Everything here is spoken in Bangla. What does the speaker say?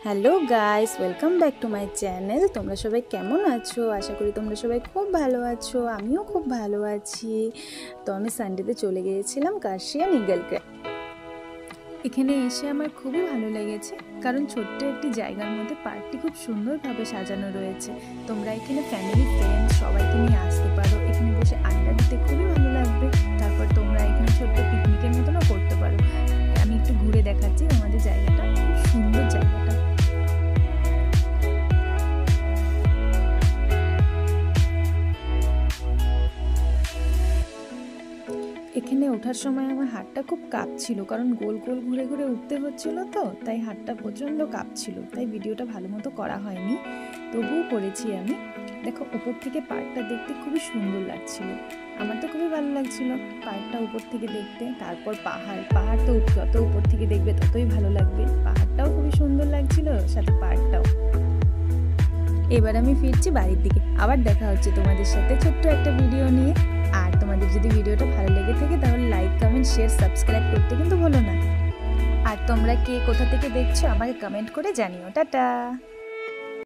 Hello guys, welcome back to my channel. তোমরা সবাই কেমন আছো? আশা করি তোমরা সবাই খুব ভালো আছো। আমিও খুব ভালো আছি। তো আমি সানডেতে চলে গিয়েছিলাম কার্শিয়ান ইগল ক্র্যাগ। এখানে এসে আমার খুবই ভালো লেগেছে, কারণ ছোট্ট একটি জায়গার মধ্যে পার্কটি খুব সুন্দরভাবে সাজানো রয়েছে। তোমরা এখানে ফ্যামিলি ফ্রেন্ড সবাইকে নিয়ে আসতে পারো। এখানে বসে আড্ডা দিতে খুবই ভালো লাগবে। তারপর তোমরা এখানে ছোট্ট পিকনিকের মতনও করতে পারো। আমি একটু ঘুরে দেখাচ্ছি আমাদের জায়গাটা, খুব সুন্দর জায়গাটা। এখানে ওঠার সময় আমার হাতটা খুব কাঁপছিল, কারণ গোল গোল ঘুরে ঘুরে উঠতে হচ্ছিল, তো তাই হাতটা প্রচণ্ড কাঁপছিল, তাই ভিডিওটা ভালো মতো করা হয়নি। তবুও করেছি আমি। দেখো, উপর থেকে পার্কটা দেখতে খুবই সুন্দর লাগছিল। আমার তো খুবই ভালো লাগছিল পার্কটা উপর থেকে দেখতে। তারপর পাহাড় তো যত উপর থেকে দেখবে ততই ভালো লাগবে। পাহাড়টাও খুবই সুন্দর লাগছিল, সাথে পার্কটাও। এবার আমি ফিরছি বাড়ির দিকে। আবার দেখা হচ্ছে তোমাদের সাথে ছোট্ট একটা ভিডিও নিয়ে। আর তোমাদের যদি ভিডিওটা ভালো লেগে থাকে তাহলে লাইক, কমেন্ট, শেয়ার, সাবস্ক্রাইব করতে কিন্তু ভুলো না। আর তোমরা কে কোথা থেকে দেখছো আমাকে কমেন্ট করে জানিও। টাটা।